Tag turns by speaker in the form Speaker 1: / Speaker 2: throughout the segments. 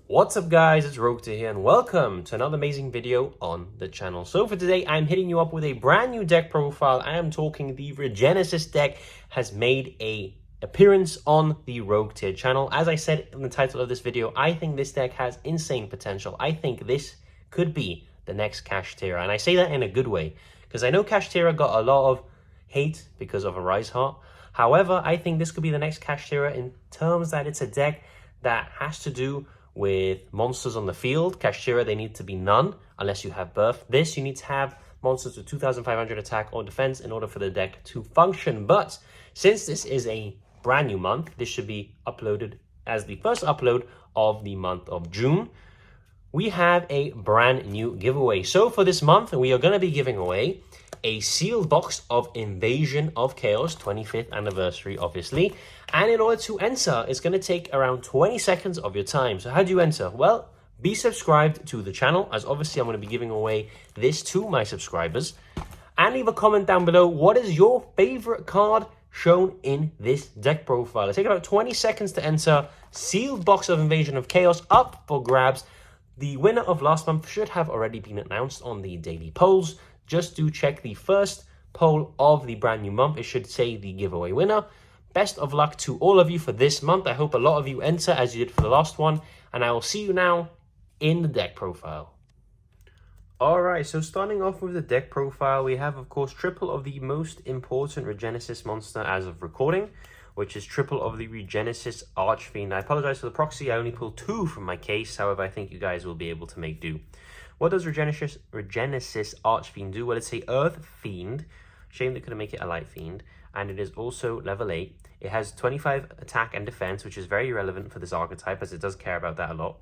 Speaker 1: What's up guys, it's Rogue here and welcome to another amazing video on the channel. So for today, I'm hitting you up with a brand new deck profile. I am talking the Regenesis deck has made a appearance on the Rogue tier channel. As I said in the title of this video, I think this deck has insane potential. I think this could be the next Kashtira, and I say that in a good way because I know Kashtira got a lot of hate because of a Rise Heart. However, I think this could be the next Kashtira in terms that it's a deck that has to do with monsters on the field. Kashtira, they need to be none unless you have Birth. This, you need to have monsters with 2,500 attack or defense in order for the deck to function. But since this is a brand new month, this should be uploaded as the first upload of the month of June. We have a brand new giveaway. So for this month, we are going to be giving away a sealed box of Invasion of Chaos, 25th anniversary, obviously. And in order to enter, it's going to take around 20 seconds of your time. So how do you enter? Well, be subscribed to the channel, as obviously I'm going to be giving away this to my subscribers. And leave a comment down below, what is your favorite card shown in this deck profile? It'll take about 20 seconds to enter. Sealed box of Invasion of Chaos up for grabs. The winner of last month should have already been announced on the daily polls. Just do check the first poll of the brand new month. It should say the giveaway winner. Best of luck to all of you for this month. I hope a lot of you enter as you did for the last one. And I will see you now in the deck profile. Alright, so starting off with the deck profile, we have, of course, triple of the most important Regenesis monster as of recording, which is triple of the Regenesis Archfiend. I apologize for the proxy. I only pulled 2 from my case. However, I think you guys will be able to make do. What does Regenesis Archfiend do? Well, it's a Earth Fiend. Shame they couldn't make it a Light Fiend. And it is also level 8. It has 25 attack and defense, which is very relevant for this archetype, as it does care about that a lot.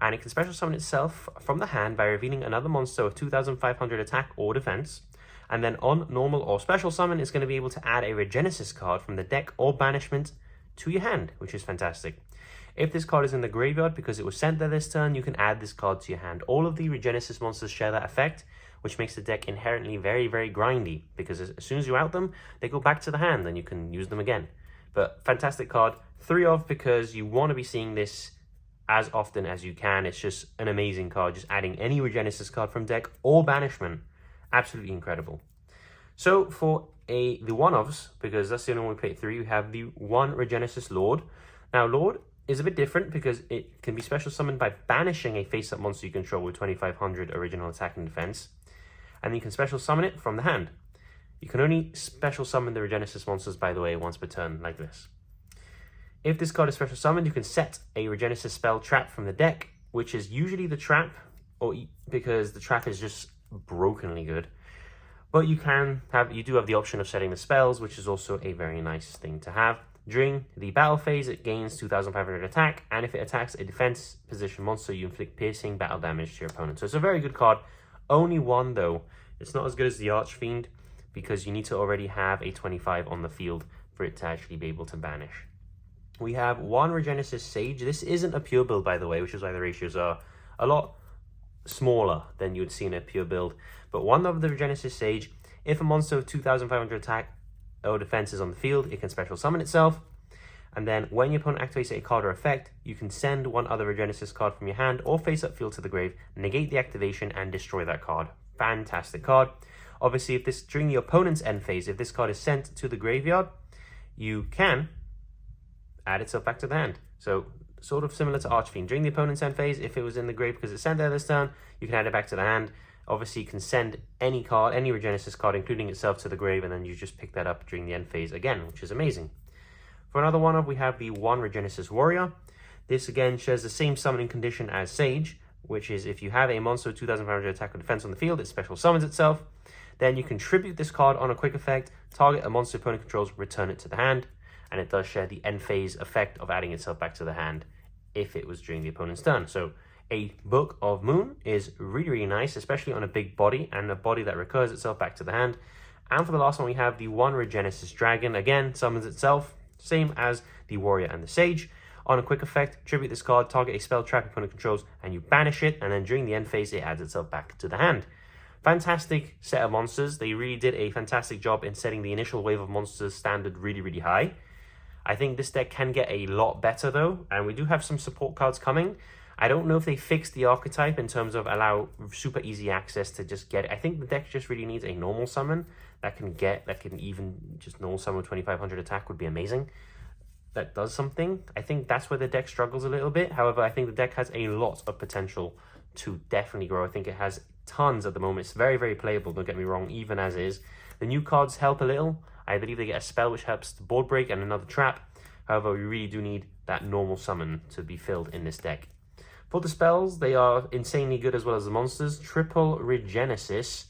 Speaker 1: And it can special summon itself from the hand by revealing another monster of 2,500 attack or defense. And then on normal or special summon, it's going to be able to add a Regenesis card from the deck or banishment to your hand, which is fantastic. If this card is in the graveyard because it was sent there this turn, you can add this card to your hand. All of the Regenesis monsters share that effect, which makes the deck inherently very, very grindy, because as soon as you out them, they go back to the hand and you can use them again. But fantastic card. 3 of, because you want to be seeing this as often as you can. It's just an amazing card. Just adding any Regenesis card from deck or banishment. Absolutely incredible. So for the one-ofs, because that's the only one we played through, you have the 1 Regenesis Lord. Now, Lord is a bit different because it can be special summoned by banishing a face-up monster you control with 2,500 original attack and defense. And you can special summon it from the hand. You can only special summon the Regenesis monsters, by the way, once per turn, like this. If this card is special summoned, you can set a Regenesis spell trap from the deck, which is usually the trap, or because the trap is just brokenly good. But you do have the option of setting the spells, which is also a very nice thing to have. During the battle phase, it gains 2,500 attack, and if it attacks a defense position monster, you inflict piercing battle damage to your opponent. So it's a very good card. Only 1 though. It's not as good as the Archfiend, because you need to already have a 25 on the field for it to actually be able to banish. We have 1 Regenesis Sage. This isn't a pure build, by the way, which is why the ratios are a lot smaller than you would see in a pure build. But 1 of the Regenesis Sage, if a monster with 2,500 attack or defense is on the field, it can special summon itself. And then when your opponent activates a card or effect, you can send 1 other Regenesis card from your hand or face-up field to the grave, negate the activation, and destroy that card. Fantastic card. Obviously, if this during the opponent's end phase, if this card is sent to the graveyard, you can add itself back to the hand. So sort of similar to Archfiend. During the opponent's end phase, if it was in the grave because it's sent there this turn, you can add it back to the hand. Obviously, you can send any card, any Regenesis card, including itself, to the grave, and then you just pick that up during the end phase again, which is amazing. For another one, we have the 1 Regenesis Warrior. This again shares the same summoning condition as Sage, which is if you have a monster with 2,500 attack or defense on the field, it special summons itself. Then you can tribute this card on a quick effect, target a monster opponent controls, return it to the hand, and it does share the end phase effect of adding itself back to the hand if it was during the opponent's turn. So a Book of Moon is really, really nice, especially on a big body and a body that recurs itself back to the hand. And for the last one, we have the 1 Regenesis Dragon. Again, summons itself, same as the Warrior and the Sage. On a quick effect, tribute this card, target a spell trap opponent controls, and you banish it, and then during the end phase, it adds itself back to the hand. Fantastic set of monsters. They really did a fantastic job in setting the initial wave of monsters standard really, really high. I think this deck can get a lot better though, and we do have some support cards coming. I don't know if they fixed the archetype in terms of allow super easy access to just get it. I think the deck just really needs a normal summon that can even just normal summon with 2500 attack would be amazing. That does something. I think that's where the deck struggles a little bit. However, I think the deck has a lot of potential to definitely grow. I think it has tons at the moment. It's very, very playable, don't get me wrong, even as is. The new cards help a little. I believe they get a spell which helps the board break and another trap. However, we really do need that normal summon to be filled in this deck. For the spells, they are insanely good as well as the monsters. Triple Regenesis.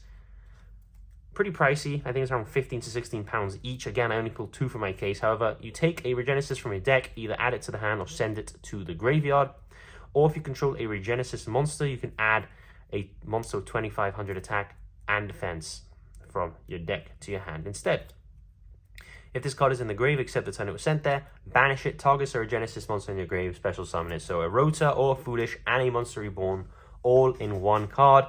Speaker 1: Pretty pricey. I think it's around 15 to 16 pounds each. Again, I only pulled 2 for my case. However, you take a Regenesis from your deck, either add it to the hand or send it to the graveyard. Or if you control a Regenesis monster, you can add a monster with 2500 attack and defense from your deck to your hand instead. If this card is in the grave, except the turn it was sent there, banish it, targets a Regenesis monster in your grave, special summon it. So a Rota or a Foolish and a Monster Reborn all in one card.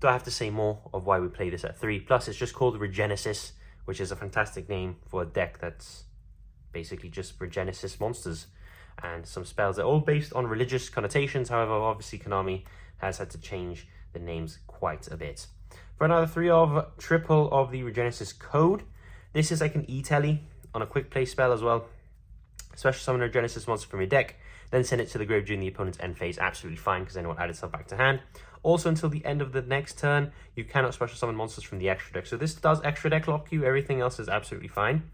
Speaker 1: Do I have to say more of why we play this at 3? Plus, it's just called Regenesis, which is a fantastic name for a deck that's basically just Regenesis monsters and some spells. They're all based on religious connotations. However, obviously, Konami has had to change the names quite a bit. For another 3 of triple of the Regenesis code, this is like an E-Telly on a quick play spell as well. Special summon a Regenesis monster from your deck, then send it to the grave during the opponent's end phase. Absolutely fine, because then it will add itself back to hand. Also, until the end of the next turn, you cannot special summon monsters from the extra deck. So this does extra deck lock you. Everything else is absolutely fine.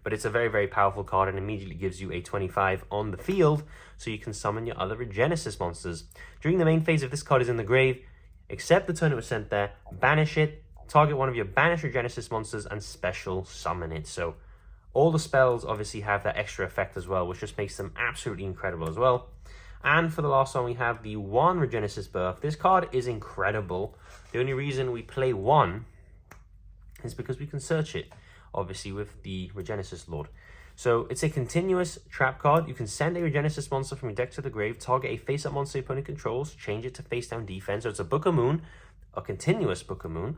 Speaker 1: But it's a very, very powerful card and immediately gives you a 25 on the field, so you can summon your other Regenesis monsters. During the main phase, if this card is in the grave, accept the turn it was sent there, banish it, target one of your banished Regenesis monsters, and special summon it. So all the spells obviously have that extra effect as well, which just makes them absolutely incredible as well. And for the last one, we have the 1 Regenesis Birth. This card is incredible. The only reason we play 1 is because we can search it, obviously, with the Regenesis Lord. So it's a continuous trap card. You can send a Regenesis monster from your deck to the grave, target a face-up monster your opponent controls, change it to face-down defense. So it's a Book of Moon, a continuous Book of Moon.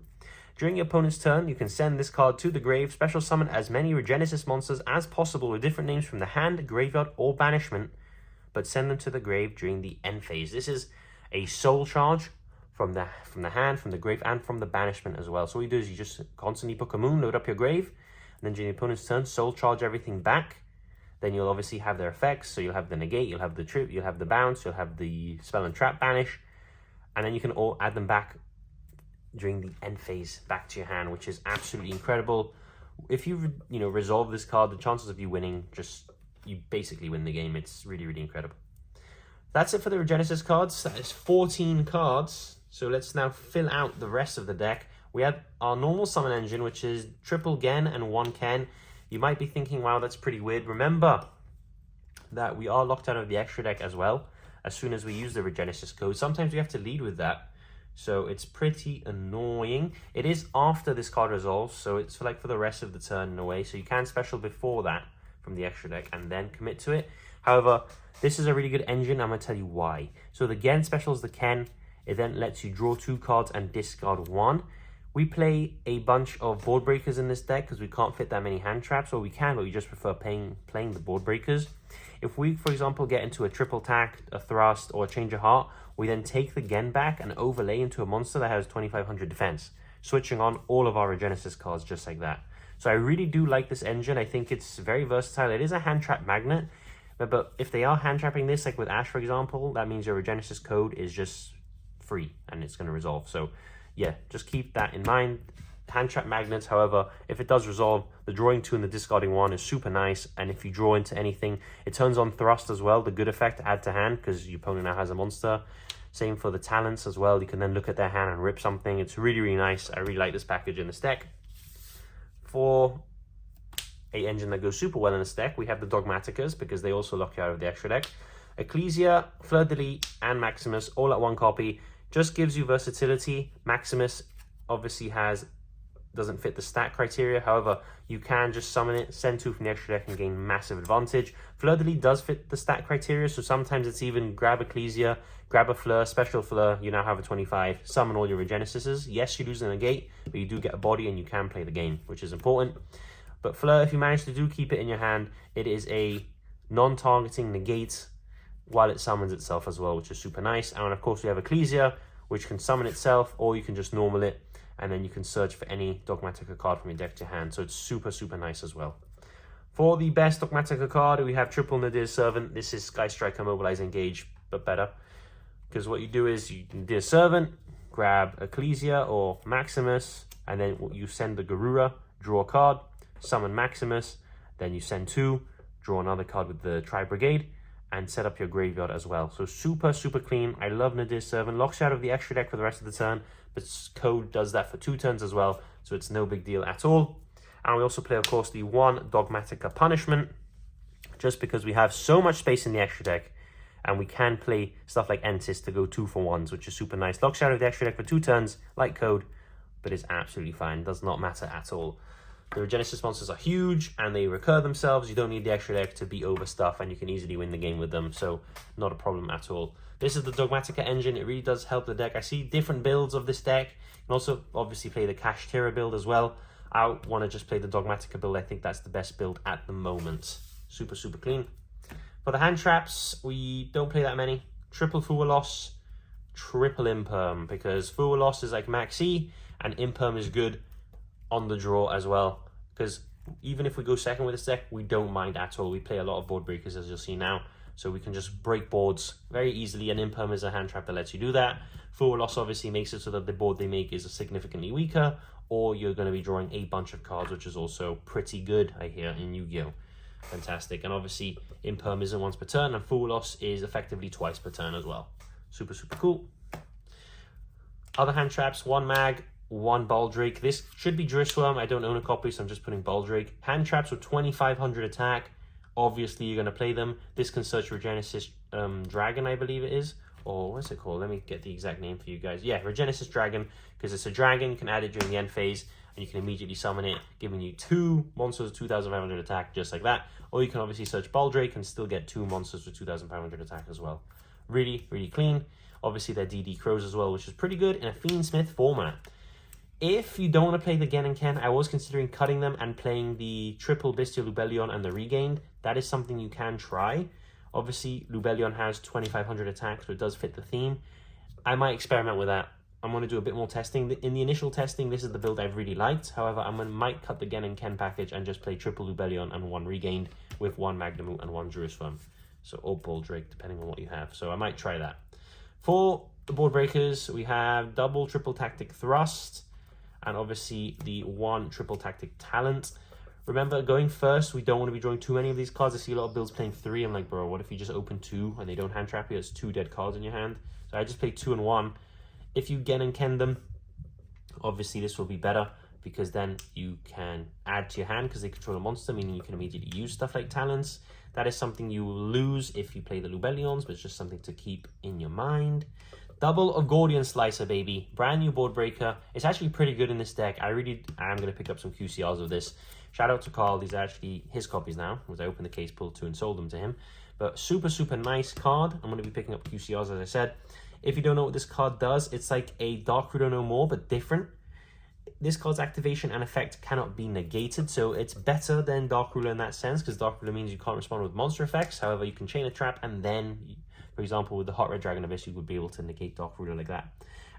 Speaker 1: During your opponent's turn, you can send this card to the grave, special summon as many Regenesis monsters as possible with different names from the hand, graveyard, or banishment, but send them to the grave during the end phase. This is a soul charge from the hand, from the grave, and from the banishment as well. So what you do is you just constantly Book of Moon, load up your grave, and then during your opponent's turn, soul charge everything back. Then you'll obviously have their effects. So you'll have the negate, you'll have the trip, you'll have the bounce, you'll have the spell and trap banish, and then you can all add them back during the end phase back to your hand, which is absolutely incredible. If you resolve this card, the chances of you winning, you basically win the game. It's really, really incredible. That's it for the Regenesis cards. That is 14 cards. So let's now fill out the rest of the deck. We have our normal summon engine, which is triple Gen and 1 Ken. You might be thinking, wow, that's pretty weird. Remember that we are locked out of the extra deck as well as soon as we use the Regenesis code. Sometimes we have to lead with that. So it's pretty annoying. It is after this card resolves, so it's for the rest of the turn in a way. So you can special before that from the extra deck and then commit to it. However, this is a really good engine. I'm going to tell you why. So the Gen special is the Ken. It then lets you draw 2 cards and discard 1. We play a bunch of board breakers in this deck because we can't fit that many hand traps, or we can, but we just prefer playing the board breakers. If we, for example, get into a triple attack, a thrust, or a change of heart, we then take the Gen back and overlay into a monster that has 2500 defense, switching on all of our Regenesis cards just like that. So I really do like this engine. I think it's very versatile. It is a hand trap magnet, but if they are hand trapping this, like with Ash, for example, that means your Regenesis code is just free and it's going to resolve. So yeah, just keep that in mind. Hand trap magnets, however, if it does resolve, the drawing 2 and the discarding 1 is super nice. And if you draw into anything, it turns on thrust as well, the good effect, add to hand, because your opponent now has a monster. Same for the talents as well. You can then look at their hand and rip something. It's really, really nice. I really like this package in this deck. For a engine that goes super well in this deck, we have the Dogmaticas, because they also lock you out of the extra deck. Ecclesia, Fleur de Lis, and Maximus, all at 1 copy. Just gives you versatility. Maximus obviously has doesn't fit the stat criteria. However, you can just summon it, send 2 from the extra deck and gain massive advantage. Fleur de Lis does fit the stat criteria, so sometimes it's even grab Ecclesia, grab a Fleur, special Fleur, you now have a 25, summon all your Regenesises. Yes, you lose the negate, but you do get a body and you can play the game, which is important. But Fleur, if you manage to keep it in your hand, it is a non-targeting negate while it summons itself as well, which is super nice. And of course we have Ecclesia, which can summon itself, or you can just normal it, and then you can search for any Dogmatica card from your deck to hand. So it's super, super nice as well. For the best Dogmatica card, we have triple Nadir's Servant. This is Sky Striker, Mobilize, Engage, but better. Because what you do is you Nadir's Servant, grab Ecclesia or Maximus, and then you send the Garura, draw a card, summon Maximus, then you send 2, draw another card with the Tri-Brigade, and set up your graveyard as well. So super, super clean. I love Nadir's Servant. Locks you out of the extra deck for the rest of the turn, but Code does that for 2 turns as well, so it's no big deal at all. And we also play, of course, the 1 Dogmatica Punishment, just because we have so much space in the extra deck, and we can play stuff like Entis to go 2 for 1s, which is super nice. Locks you out of the extra deck for 2 turns, like Code, but it's absolutely fine. Does not matter at all. The Regenesis monsters are huge, and they recur themselves. You don't need the extra deck to beat over stuff, and you can easily win the game with them, so not a problem at all. This is the Dogmatica engine. It really does help the deck. I see different builds of this deck. You can also obviously play the Kashtira build as well. I want to just play the Dogmatica build. I think that's the best build at the moment. Super, super clean. For the hand traps, we don't play that many. Triple Fuwalos, triple Imperm, because Fuwalos is like Maxi, and Imperm is good on the draw as well, because even if we go second with this deck, we don't mind at all. We play a lot of board breakers, as you'll see now, so we can just break boards very easily, and Imperm is a hand trap that lets you do that. Full loss obviously makes it so that the board they make is significantly weaker, or you're going to be drawing a bunch of cards, which is also pretty good, I hear, in Yu-Gi-Oh! Fantastic. And obviously Imperm isn't once per turn, and Full Loss is effectively twice per turn as well. Super, super cool. Other hand traps, 1 Mag, 1 Baldrake. This should be Drissworm. I don't own a copy, so I'm just putting Baldrake. Hand traps with 2500 attack. Obviously, you're going to play them. This can search Regenesis Dragon, I believe it is. Or what's it called? Let me get the exact name for you guys. Yeah, Regenesis Dragon, because it's a dragon. You can add it during the end phase, and you can immediately summon it, giving you 2 monsters with 2500 attack, just like that. Or you can obviously search Baldrake and still get 2 monsters with 2500 attack as well. Really, really clean. Obviously, they're DD Crows as well, which is pretty good in a Fiendsmith format. If you don't want to play the Gen and Ken, I was considering cutting them and playing the triple Bestial Lubellion and the Regained. That is something you can try. Obviously, Lubellion has 2500 attack, so it does fit the theme. I might experiment with that. I'm going to do a bit more testing. In the initial testing, this is the build I've really liked. However, might cut the Gen and Ken package and just play triple Lubellion and 1 Regained with 1 Magnamut and 1 Drissworm. So, or Baldrake, depending on what you have. So I might try that. For the board breakers, we have double triple tactic thrust, and obviously the 1 triple tactic talent. Remember, going first, we don't want to be drawing too many of these cards. I see a lot of builds playing 3. I'm like, bro, what if you just open 2 and they don't hand trap you? It's 2 dead cards in your hand. So I just play 2 and 1. If you Gen and Ken them, obviously this will be better, because then you can add to your hand because they control a monster, meaning you can immediately use stuff like talents. That is something you will lose if you play the Lubellions, but it's just something to keep in your mind. Double of Gordian Slicer, baby. Brand new board breaker. It's actually pretty good in this deck. I am going to pick up some QCRs of this. Shout out to Carl. These are actually his copies now, because I opened the case, pulled 2 and sold them to him. But super, super nice card. I'm going to be picking up QCRs, as I said. If you don't know what this card does, it's like a Dark Ruler No More, but different. This card's activation and effect cannot be negated, so it's better than Dark Ruler in that sense, because Dark Ruler means you can't respond with monster effects. However, you can chain a trap, and then, for example, with the Hot Red Dragon Abyss, you would be able to negate Dark Ruler like that.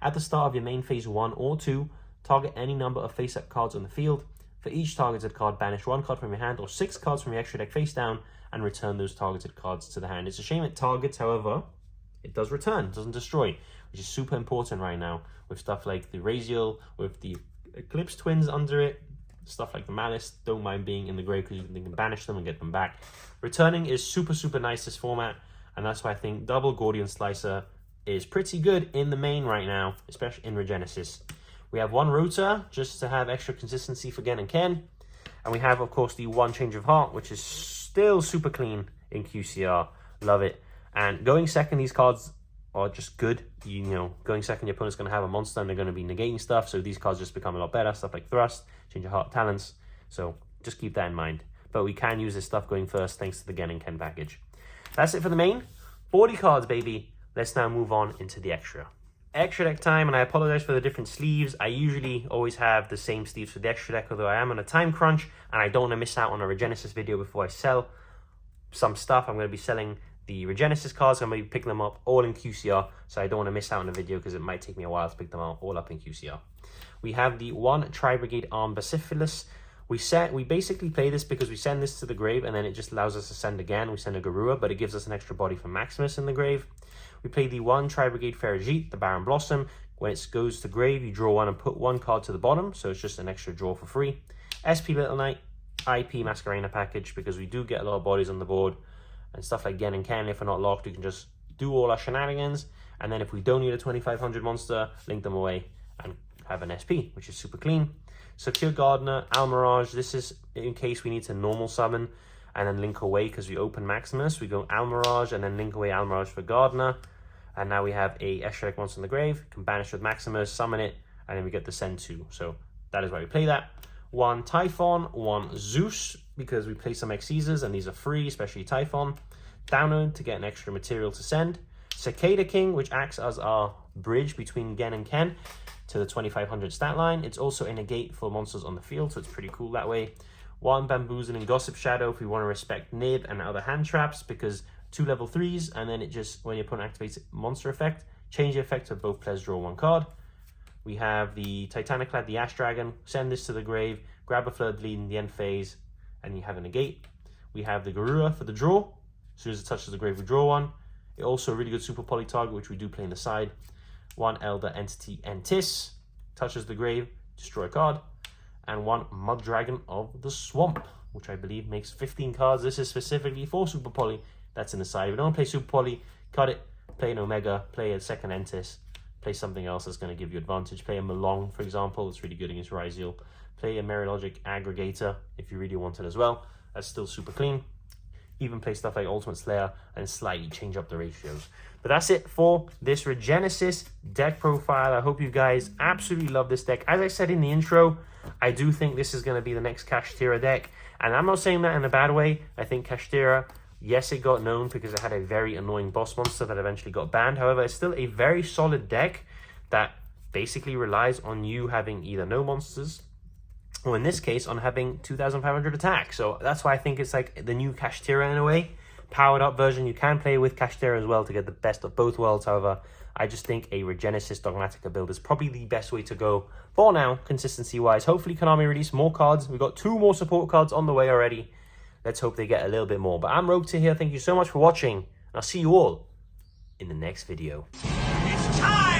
Speaker 1: At the start of your main phase 1 or 2, target any number of face-up cards on the field. For each targeted card, banish 1 card from your hand or 6 cards from your extra deck face down, and return those targeted cards to the hand. It's a shame it targets, however, it does return, it doesn't destroy, which is super important right now with stuff like the Raziel, with the Eclipse Twins under it, stuff like the Malice. Don't mind being in the grave because you can banish them and get them back. Returning is super, super nice this format, and that's why I think double Gordian Slicer is pretty good in the main right now, especially in Regenesis. We have 1 Rota, just to have extra consistency for Gen and Ken. And we have, of course, the 1 Change of Heart, which is still super clean in QCR. Love it. And going second, these cards are just good. You know, going second, your opponent's going to have a monster and they're going to be negating stuff. So these cards just become a lot better. Stuff like Thrust, Change of Heart, Talents. So just keep that in mind. But we can use this stuff going first thanks to the Gen and Ken package. That's it for the main. 40 cards, baby. Let's now move on into the extra. Extra deck time, and I apologize for the different sleeves. I usually always have the same sleeves for the extra deck, although I am on a time crunch and I don't want to miss out on a Regenesis video before I sell some stuff. I'm going to be selling the Regenesis cards. I'm going to be picking them up all in QCR, so I don't want to miss out on the video because it might take me a while to pick them all up in QCR. We have the 1 Tri-Brigade Arm Bacillus. We basically play this because we send this to the grave and then it just allows us to send again. We send a Garua, but it gives us an extra body for Maximus in the grave. We play the 1 Tri-Brigade Ferrigite, the Baron Blossom. When it goes to grave, you draw 1 and put 1 card to the bottom, so it's just an extra draw for free. SP Little Knight, IP Masquerena package, because we do get a lot of bodies on the board, and stuff like Gen and Ken, if we're not locked, we can just do all our shenanigans, and then if we don't need a 2500 monster, link them away and have an SP, which is super clean. Secure Gardener, Almirage, this is in case we need to normal summon and then link away because we open Maximus. We go Almirage and then link away Almirage for Gardener. And now we have a extra deck monster in the grave, can banish with Maximus, summon it, and then we get the send 2. So that is why we play that. 1 Typhon, 1 Zeus, because we play some Xyzas and these are free, especially Typhon. Download to get an extra material to send. Cicada King, which acts as our bridge between Gen and Ken to the 2500 stat line. It's also a negate for monsters on the field, so it's pretty cool that way. 1 Bamboozling Gossip Shadow if we want to respect Nib and other hand traps, because 2 level 3s, and then it just, when your opponent activates monster effect, change the effect of both players draw 1 card. We have the Titaniclad, the Ash Dragon. Send this to the grave, grab a Flood Bleed in the end phase, and you have a negate. We have the Garua for the draw. As soon as it touches the grave, we draw 1. It also a really good super poly target, which we do play in the side. 1 Elder Entity Entis. Touches the grave, destroy a card. And 1 Mud Dragon of the Swamp, which I believe makes 15 cards. This is specifically for super poly. That's in the side. If we don't play super poly, cut it, play an Omega, play a second Entis, play something else that's going to give you advantage. Play a Malong, for example. It's really good against Ryzeal. Play a Merilogic Aggregator if you really want it as well. That's still super clean. Even play stuff like Ultimate Slayer and slightly change up the ratios. But that's it for this Regenesis deck profile. I hope you guys absolutely love this deck. As I said in the intro, I do think this is going to be the next Kashtira deck. And I'm not saying that in a bad way. I think Kashtira, yes, it got known because it had a very annoying boss monster that eventually got banned. However, it's still a very solid deck that basically relies on you having either no monsters, or in this case, on having 2,500 attack. So that's why I think it's like the new Kashtira in a way. Powered up version. You can play with Kashtira as well to get the best of both worlds. However, I just think a Regenesis Dogmatica build is probably the best way to go for now, consistency-wise. Hopefully, Konami release more cards. We've got 2 more support cards on the way already. Let's hope they get a little bit more. But I'm Rogue here. Thank you so much for watching. And I'll see you all in the next video.
Speaker 2: It's time!